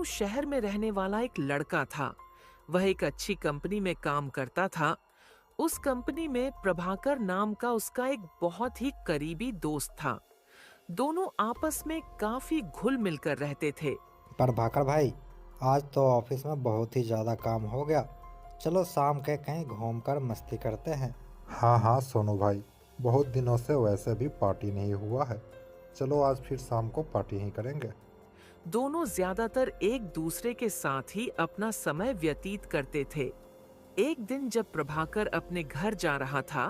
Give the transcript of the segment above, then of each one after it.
सोनू शहर में रहने वाला एक लड़का था। वह एक अच्छी कंपनी में काम करता था। उस कंपनी में प्रभाकर नाम का उसका एक बहुत ही करीबी दोस्त था। दोनों आपस में काफी घुल मिलकर रहते थे। पर भाकर भाई, आज तो ऑफिस में बहुत ही ज़्यादा काम हो गया। चलो शाम के कहीं घूमकर मस्ती करते हैं। हाँ हाँ सोनू भाई, बहुत दिनों से वैसे भी पार्टी नहीं हुआ है। चलो आज फिर शाम को पार्टी ही करेंगे। दोनों ज्यादातर एक दूसरे के साथ ही अपना समय व्यतीत करते थे। एक दिन जब प्रभाकर अपने घर जा रहा था,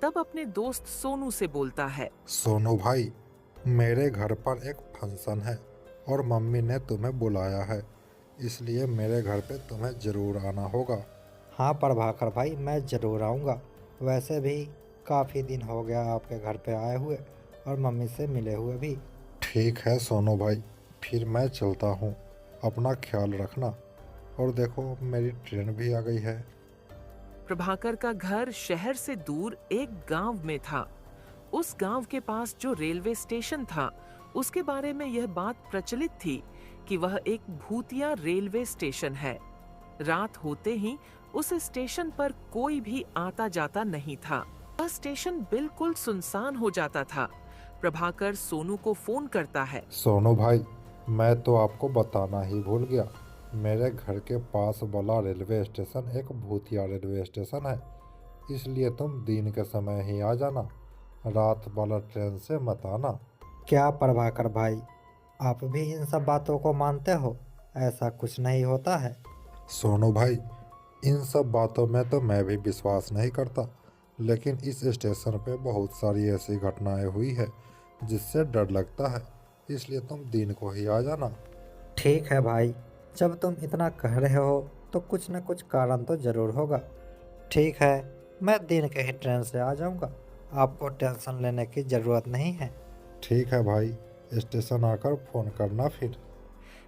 तब अपने दोस्त सोनू से बोलता है। सोनू भाई, मेरे घर पर एक फंक्शन है और मम्मी ने तुम्हें बुलाया है, इसलिए मेरे घर पे तुम्हें ज़रूर आना होगा। हाँ पर भाकर भाई, मैं ज़रूर आऊँगा। वैसे भी काफ़ी दिन हो गया आपके घर पे आए हुए और मम्मी से मिले हुए भी। ठीक है सोनू भाई, फिर मैं चलता हूँ। अपना ख्याल रखना। और देखो, मेरी ट्रेन भी आ गई है। प्रभाकर का घर शहर से दूर एक गांव में था। उस गांव के पास जो रेलवे स्टेशन था, उसके बारे में यह बात प्रचलित थी कि वह एक भूतिया रेलवे स्टेशन है। रात होते ही उस स्टेशन पर कोई भी आता जाता नहीं था। वह स्टेशन बिल्कुल सुनसान हो जाता था। प्रभाकर सोनू को फोन करता है। सोनू भाई, मैं तो आपको बताना ही भूल गया। मेरे घर के पास वाला रेलवे स्टेशन एक भूतिया रेलवे स्टेशन है, इसलिए तुम दिन के समय ही आ जाना। रात वाला ट्रेन से मत आना। क्या प्रभाकर भाई, आप भी इन सब बातों को मानते हो? ऐसा कुछ नहीं होता है। सोनू भाई, इन सब बातों में तो मैं भी विश्वास नहीं करता, लेकिन इस स्टेशन पे बहुत सारी ऐसी घटनाएं हुई है जिससे डर लगता है, इसलिए तुम दिन को ही आ जाना। ठीक है भाई, जब तुम इतना कह रहे हो तो कुछ न कुछ कारण तो ज़रूर होगा। ठीक है, मैं दिन के ही ट्रेन से आ जाऊंगा। आपको टेंशन लेने की ज़रूरत नहीं है। ठीक है भाई, स्टेशन आकर फ़ोन करना फिर।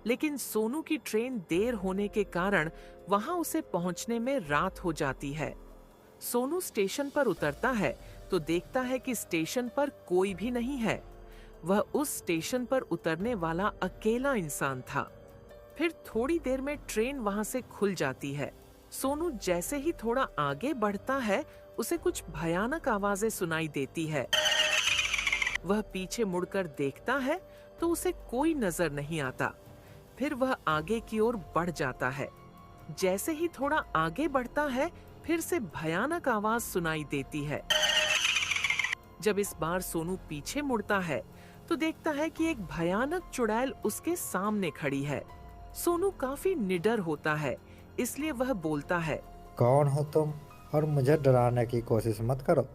लेकिन सोनू की ट्रेन देर होने के कारण वहां उसे पहुंचने में रात हो जाती है। सोनू स्टेशन पर उतरता है तो देखता है कि स्टेशन पर कोई भी नहीं है। वह उस स्टेशन पर उतरने वाला अकेला इंसान था। फिर थोड़ी देर में ट्रेन वहां से खुल जाती है। सोनू जैसे ही थोड़ा आगे बढ़ता है, उसे कुछ भयानक आवाजें सुनाई देती है। वह पीछे मुड़कर देखता है तो उसे कोई नजर नहीं आता। फिर वह आगे की ओर बढ़ जाता है। जैसे ही थोड़ा आगे बढ़ता है, फिर से भयानक आवाज सुनाई देती है। जब इस बार सोनू पीछे मुड़ता है तो देखता है कि एक भयानक चुड़ैल उसके सामने खड़ी है। सोनू काफी निडर होता है, इसलिए वह बोलता है। कौन हो तुम? और मुझे डराने की कोशिश मत करो।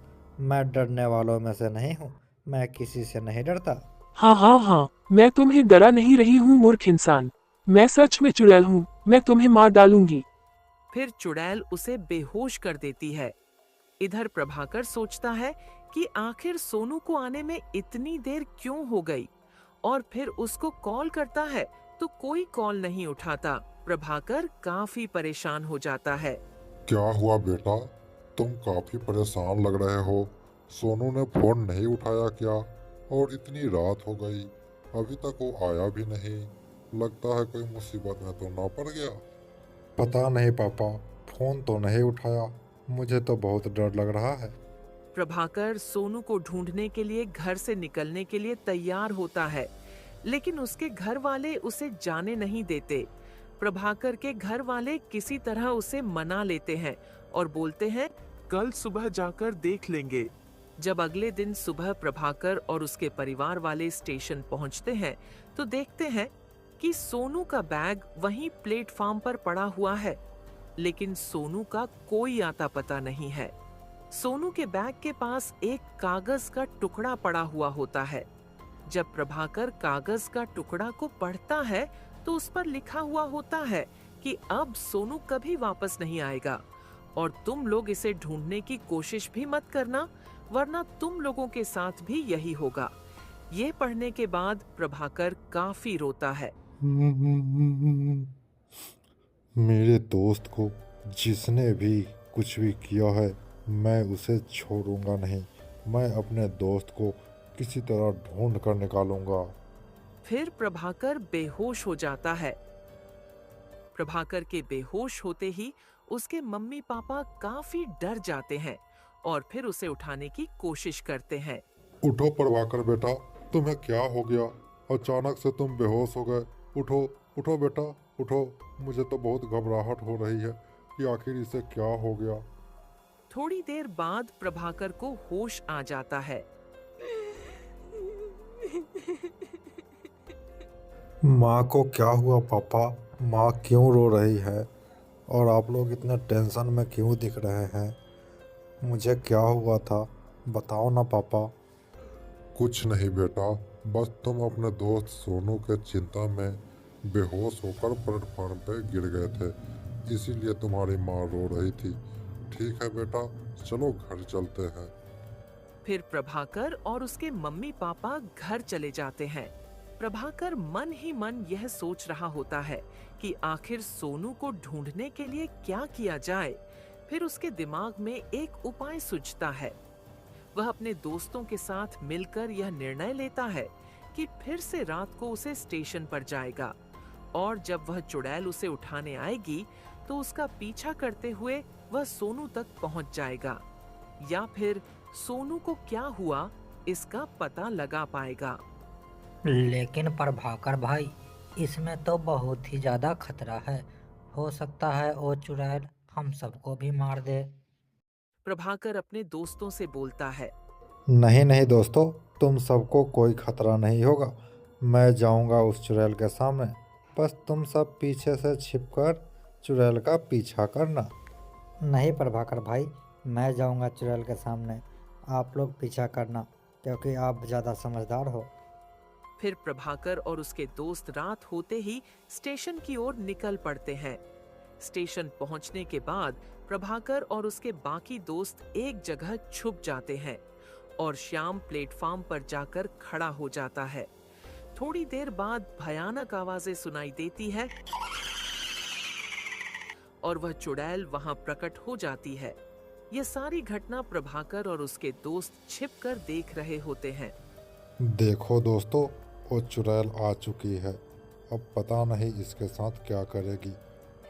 मैं डरने वालों में से नहीं हूँ। मैं किसी से नहीं डरता। हाँ हाँ हाँ, मैं तुम्हें डरा नहीं रही हूँ मूर्ख इंसान। मैं सच में चुड़ैल हूँ, मैं तुम्हें मार डालूंगी। फिर चुड़ैल उसे बेहोश कर देती है। इधर प्रभाकर सोचता है कि आखिर सोनू को आने में इतनी देर क्यों हो गई, और फिर उसको कॉल करता है तो कोई कॉल नहीं उठाता। प्रभाकर काफी परेशान हो जाता है। क्या हुआ बेटा, तुम काफी परेशान लग रहे हो। सोनू ने फोन नहीं उठाया क्या? और इतनी रात हो गई, अभी तक वो आया भी नहीं। लगता है कोई मुसीबत में तो ना पड़ गया। पता नहीं पापा, फ़ोन तो नहीं उठाया। मुझे तो बहुत डर लग रहा है। प्रभाकर सोनू को ढूंढने के लिए घर से निकलने के लिए तैयार होता है, लेकिन उसके घर वाले उसे जाने नहीं देते। प्रभाकर के घर वाले किसी तरह उसे मना लेते हैं और बोलते हैं, कल सुबह जाकर देख लेंगे। जब अगले दिन सुबह प्रभाकर और उसके परिवार वाले स्टेशन पहुंचते हैं तो देखते हैं कि सोनू का बैग वहीं प्लेटफॉर्म पर पड़ा हुआ है, लेकिन सोनू का कोई आता पता नहीं है। सोनू के बैग के पास एक कागज का टुकड़ा पड़ा हुआ होता है। जब प्रभाकर कागज का टुकड़ा को पढ़ता है तो उस पर लिखा हुआ होता है कि अब सोनू कभी वापस नहीं आएगा और तुम लोग इसे ढूंढने की कोशिश भी मत करना, वरना तुम लोगों के साथ भी यही होगा। ये पढ़ने के बाद प्रभाकर काफी रोता है। मेरे दोस्त को जिसने भी कुछ भी किया है, मैं उसे छोड़ूंगा नहीं। मैं अपने दोस्त को किसी तरह ढूंढ कर निकालूंगा। फिर प्रभाकर बेहोश हो जाता है। प्रभाकर के बेहोश होते ही उसके मम्मी पापा काफी डर जाते हैं और फिर उसे उठाने की कोशिश करते हैं। उठो प्रभाकर बेटा, तुम्हें क्या हो गया? अचानक से तुम बेहोश हो गए। उठो उठो बेटा, उठो। मुझे तो बहुत घबराहट हो रही है कि आखिर इसे क्या हो गया। थोड़ी देर बाद प्रभाकर को होश आ जाता है। माँ को क्या हुआ पापा? माँ क्यों रो रही है? और आप लोग इतने टेंशन में क्यों दिख रहे हैं? मुझे क्या हुआ था, बताओ ना पापा। कुछ नहीं बेटा, बस तुम अपने दोस्त सोनू के चिंता में बेहोश होकर प्लेटफॉर्म पे गिर गए थे, इसीलिए तुम्हारी माँ रो रही थी। ठीक है बेटा, चलो घर चलते हैं। फिर प्रभाकर और उसके मम्मी पापा घर चले जाते हैं। प्रभाकर मन ही मन यह सोच रहा होता है कि आखिर सोनू को ढूंढने के लिए क्या किया जाए। फिर उसके दिमाग में एक उपाय सूझता है। वह अपने दोस्तों के साथ मिलकर यह निर्णय लेता है कि फिर से रात को उसे स्टेशन पर जाएगा और जब वह चुड़ैल उसे उठाने आएगी तो उसका पीछा करते हुए वह सोनू तक पहुंच जाएगा, या फिर सोनू को क्या हुआ इसका पता लगा पाएगा। लेकिन प्रभाकर भाई, इसमें तो बहुत ही ज्यादा खतरा है। हो सकता है वो चुड़ैल हम सबको भी मार दे। प्रभाकर अपने दोस्तों से बोलता है। नहीं नहीं दोस्तों, तुम सबको कोई खतरा नहीं होगा। मैं जाऊंगा उस चुड़ैल के सामने, बस तुम सब पीछे से छिपकर चुड़ैल का पीछा करना। नहीं प्रभाकर भाई, मैं जाऊंगा चुड़ैल के सामने, आप लोग पीछा करना, क्योंकि आप ज़्यादा समझदार हो। फिर प्रभाकर और उसके दोस्त रात होते ही स्टेशन की ओर निकल पड़ते हैं। स्टेशन पहुंचने के बाद प्रभाकर और उसके बाकी दोस्त एक जगह छुप जाते हैं और श्याम प्लेटफॉर्म पर जाकर खड़ा हो जाता है। थोड़ी देर बाद भयानक आवाजें सुनाई देती है और वह चुड़ैल वहां प्रकट हो जाती है। यह सारी घटना प्रभाकर और उसके दोस्त छिपकर देख रहे होते हैं। देखो दोस्तों, वो चुड़ैल आ चुकी है। अब पता नहीं इसके साथ क्या करेगी।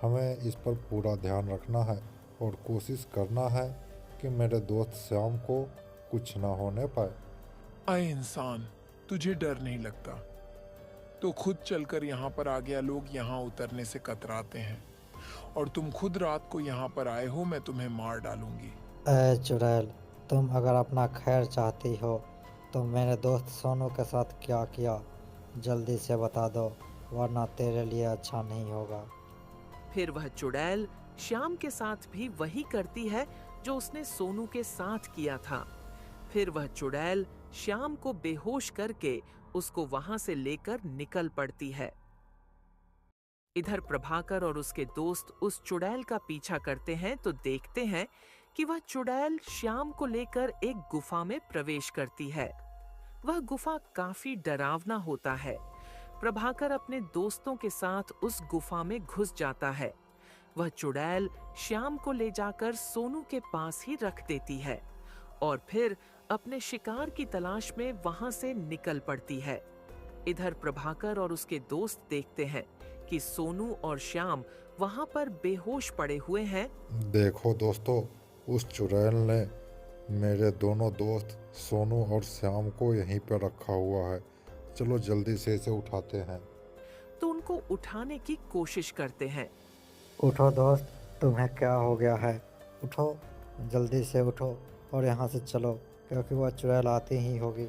हमें इस पर पूरा ध्यान रखना है और कोशिश करना है कि मेरे दोस्त श्याम को कुछ ना होने पाए। आए इंसान, तुझे डर नहीं लगता तो खुद चलकर यहाँ पर आ गया। लोग यहाँ उतरने से कतराते हैं और तुम खुद रात को यहाँ पर आए हो। मैं तुम्हें मार डालूंगी। ए चुड़ैल, तुम अगर अपना खैर चाहती हो तो मेरे दोस्त सोनू के साथ क्या किया जल्दी से बता दो, वरना तेरे लिए अच्छा नहीं होगा। फिर वह चुड़ैल श्याम के साथ भी वही करती है जो उसने सोनू के साथ किया था। फिर वह चुड़ैल श्याम को बेहोश करके उसको वहां से लेकर निकल पड़ती है। इधर प्रभाकर और उसके दोस्त उस चुड़ैल का पीछा करते हैं तो देखते हैं कि वह चुड़ैल श्याम को लेकर एक गुफा में प्रवेश करती है। वह गुफा काफी डरावना होता है। प्रभाकर अपने दोस्तों के साथ उस गुफा में घुस जाता है। वह चुड़ैल श्याम को ले जाकर सोनू के पास ही रख देती है और फिर अपने शिकार की तलाश में वहां से निकल पड़ती है। इधर प्रभाकर और उसके दोस्त देखते हैं कि सोनू और श्याम वहां पर बेहोश पड़े हुए हैं। देखो दोस्तों, उस चुड़ैल ने मेरे दोनों दोस्त सोनू और श्याम को यहीं पर रखा हुआ है। चलो जल्दी से इसे उठाते हैं। तो उनको उठाने की कोशिश करते हैं। उठो दोस्त, तुम्हें क्या हो गया है? उठो, जल्दी से उठो और यहाँ से चलो, क्योंकि वह चुड़ैल आती ही होगी।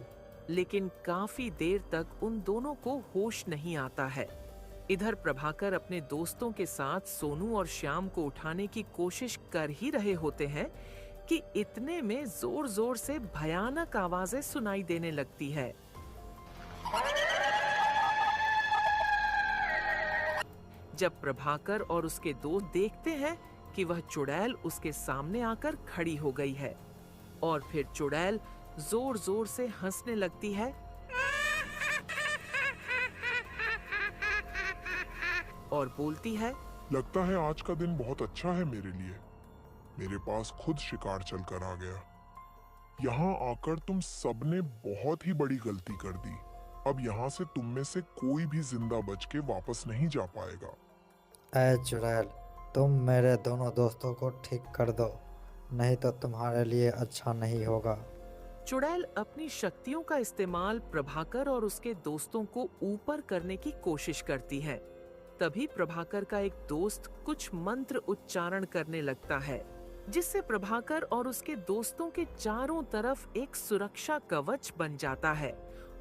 लेकिन काफी देर तक उन दोनों को होश नहीं आता है। इधर प्रभाकर अपने दोस्तों के साथ सोनू और श्याम को उठाने की कोशिश कर ही रहे होते हैं कि इतने में जोर जोर से भयानक आवाजें सुनाई देने लगती है। जब प्रभाकर और उसके दोस्त देखते हैं कि वह चुड़ैल उसके सामने आकर खड़ी हो गई है और फिर चुड़ैल जोर जोर से हंसने लगती है और बोलती है, लगता है आज का दिन बहुत अच्छा है मेरे लिए। मेरे पास खुद शिकार चलकर आ गया। यहाँ आकर तुम सबने बहुत ही बड़ी गलती कर दी। अब यहाँ से तुम में से कोई भी जिंदा बच के वापस नहीं जा पाएगा। ऐ चुड़ैल, तुम मेरे दोनों दोस्तों को ठीक कर दो, नहीं तो तुम्हारे लिए अच्छा नहीं होगा। चुड़ैल अपनी शक्तियों का इस्तेमाल प्रभाकर और उसके दोस्तों को ऊपर करने की कोशिश करती है। तभी प्रभाकर का एक दोस्त कुछ मंत्र उच्चारण करने लगता है, जिससे प्रभाकर और उसके दोस्तों के चारों तरफ एक सुरक्षा कवच बन जाता है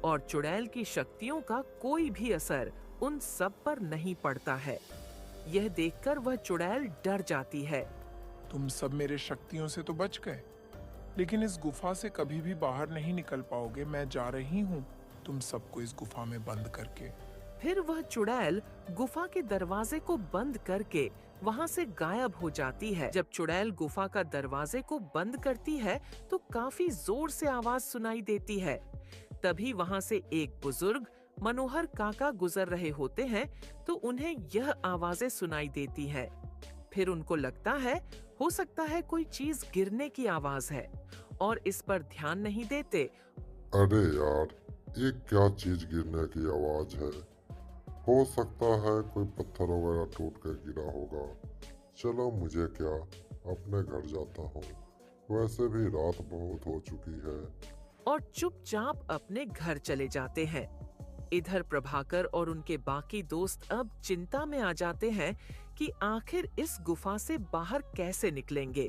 और चुड़ैल की शक्तियों का कोई भी असर उन सब पर नहीं पड़ता है। यह देखकर वह चुड़ैल डर जाती है। तुम सब मेरे शक्तियों से तो बच गए, लेकिन इस गुफा से कभी भी बाहर नहीं निकल पाओगे। मैं जा रही हूँ तुम सबको इस गुफा में बंद करके। फिर वह चुड़ैल गुफा के दरवाजे को बंद करके वहां से गायब हो जाती है। जब चुड़ैल गुफा का दरवाजे को बंद करती है तो काफी जोर से आवाज सुनाई देती है। तभी वहां से एक बुजुर्ग मनोहर काका गुजर रहे होते हैं, तो उन्हें यह आवाजें सुनाई देती है। फिर उनको लगता है हो सकता है कोई चीज गिरने की आवाज है, और इस पर ध्यान नहीं देते। अरे यार, ये क्या चीज गिरने की आवाज है? हो सकता है कोई पत्थर वगैरह टूट कर गिरा होगा। चलो, मुझे क्या, अपने घर जाता हूँ। वैसे भी रात बहुत हो चुकी है। और चुपचाप अपने घर चले जाते हैं। इधर प्रभाकर और उनके बाकी दोस्त अब चिंता में आ जाते हैं कि आखिर इस गुफा से बाहर कैसे निकलेंगे।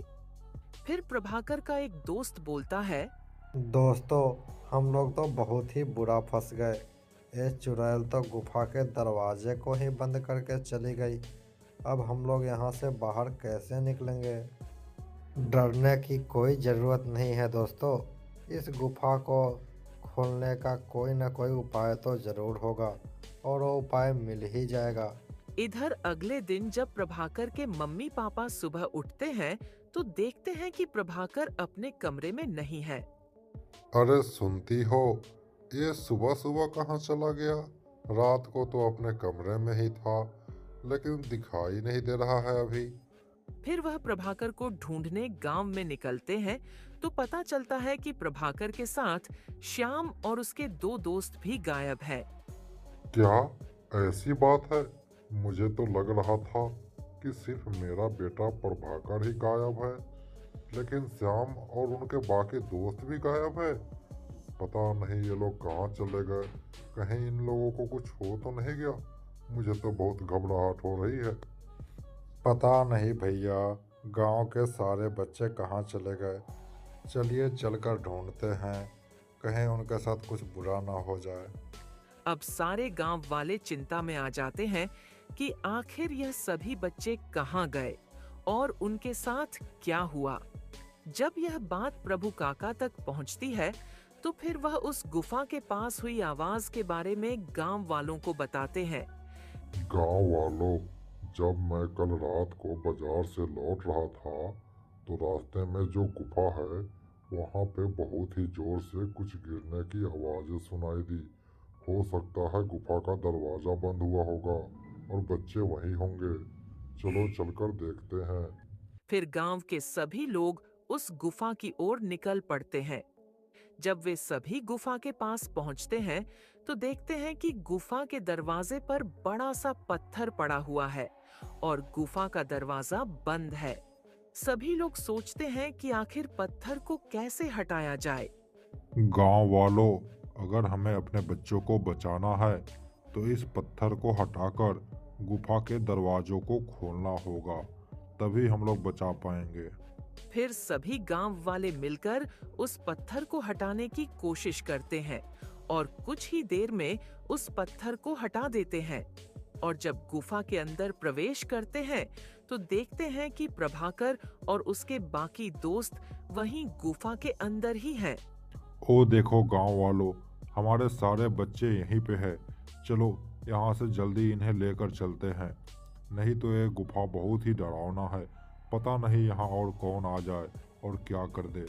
फिर प्रभाकर का एक दोस्त बोलता है, दोस्तों, हम लोग तो बहुत ही बुरा फंस गए। ये चुड़ैल तो गुफा के दरवाजे को ही बंद करके चली गई। अब हम लोग यहाँ से बाहर कैसे निकलेंगे? डरने की कोई ज़रूरत नहीं है दोस्तों। इस गुफा को खोलने का कोई ना कोई उपाय तो ज़रूर होगा, और वो उपाय मिल ही जाएगा। इधर अगले दिन जब प्रभाकर के मम्मी पापा सुबह उठते हैं तो देखते हैं कि प्रभाकर अपने कमरे में नहीं है। अरे सुनती हो, ये सुबह सुबह कहाँ चला गया? रात को तो अपने कमरे में ही था, लेकिन दिखाई नहीं दे रहा है अभी। फिर वह प्रभाकर को ढूंढने गांव में निकलते हैं, तो पता चलता है कि प्रभाकर के साथ श्याम और उसके दो दोस्त भी गायब हैं। क्या ऐसी बात है? मुझे तो लग रहा था कि सिर्फ मेरा बेटा प्रभाकर ही गायब है, लेकिन श्याम और उनके बाकी दोस्त भी गायब है। पता नहीं ये लोग कहाँ चले गए। कहीं इन लोगों को कुछ हो तो नहीं गया? मुझे तो बहुत घबराहट हो रही है। पता नहीं भैया, गांव के सारे बच्चे कहाँ चले गए। चलिए चलकर ढूंढते हैं, कहीं उनके साथ कुछ बुरा ना हो जाए। अब सारे गांव वाले चिंता में आ जाते हैं कि आखिर यह सभी बच्चे कहाँ गए और उनके साथ क्या हुआ। जब यह बात प्रभु काका तक पहुंचती है तो फिर वह उस गुफा के पास हुई आवाज के बारे में गांव वालों को बताते हैं। गांव वालों, जब मैं कल रात को बाजार से लौट रहा था तो रास्ते में जो गुफा है वहां पे बहुत ही जोर से कुछ गिरने की आवाजें सुनाई दी। हो सकता है गुफा का दरवाजा बंद हुआ होगा और बच्चे वहीं होंगे। चलो चलकर देखते हैं। फिर गांव के सभी लोग उस गुफा की ओर निकल पड़ते हैं। जब वे सभी गुफा के पास पहुंचते हैं तो देखते हैं कि गुफा के दरवाजे पर बड़ा सा पत्थर पड़ा हुआ है और गुफा का दरवाजा बंद है। सभी लोग सोचते हैं कि आखिर पत्थर को कैसे हटाया जाए। गांव वालों, अगर हमें अपने बच्चों को बचाना है तो इस पत्थर को हटाकर गुफा के दरवाजों को खोलना होगा, तभी हम लोग बचा पाएंगे। फिर सभी गांव वाले मिलकर उस पत्थर को हटाने की कोशिश करते हैं और कुछ ही देर में उस पत्थर को हटा देते हैं। और जब गुफा के अंदर प्रवेश करते हैं तो देखते हैं कि प्रभाकर और उसके बाकी दोस्त वहीं गुफा के अंदर ही हैं। ओ देखो गांव वालों, हमारे सारे बच्चे यहीं पे है। चलो यहाँ से जल्दी इन्हें लेकर चलते हैं, नहीं तो ये गुफा बहुत ही डरावना है। पता नहीं यहाँ और कौन आ जाए और क्या कर दे।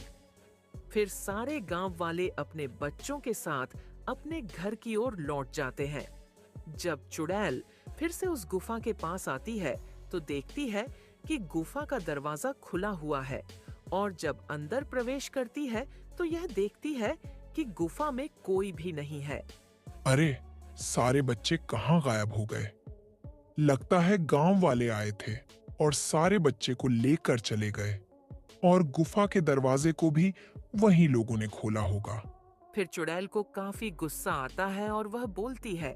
फिर सारे गांव वाले अपने बच्चों के साथ अपने घर की ओर लौट जाते हैं। जब चुड़ैल फिर से उस गुफा के पास आती है तो देखती है कि गुफा का दरवाजा खुला हुआ है, और जब अंदर प्रवेश करती है तो यह देखती है कि गुफा में कोई भी नहीं है। अरे, सारे बच्चे कहाँ गायब हो गए? लगता है गांव वाले आए थे और सारे बच्चे को लेकर चले गए, और गुफा के दरवाजे को भी वही लोगों ने खोला होगा। फिर चुड़ैल को काफी गुस्सा आता है और वह बोलती है,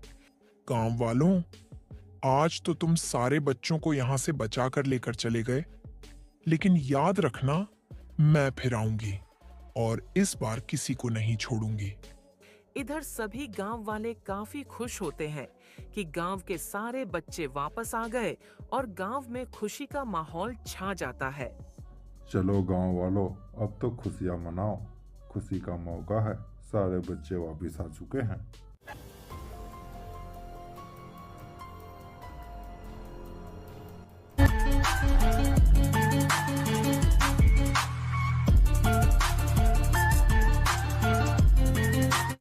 गांव वालों, आज तो तुम सारे बच्चों को यहां से बचा कर लेकर चले गए, लेकिन याद रखना, मैं फिर आऊंगी और इस बार किसी को नहीं छोड़ूंगी। इधर सभी गांव वाले काफी खुश होते हैं कि गांव के सारे बच्चे वापस आ गए और गांव में खुशी का माहौल छा जाता है। चलो गांव वालों, अब तो खुशियां मनाओ, खुशी का मौका है, सारे बच्चे वापस आ चुके हैं।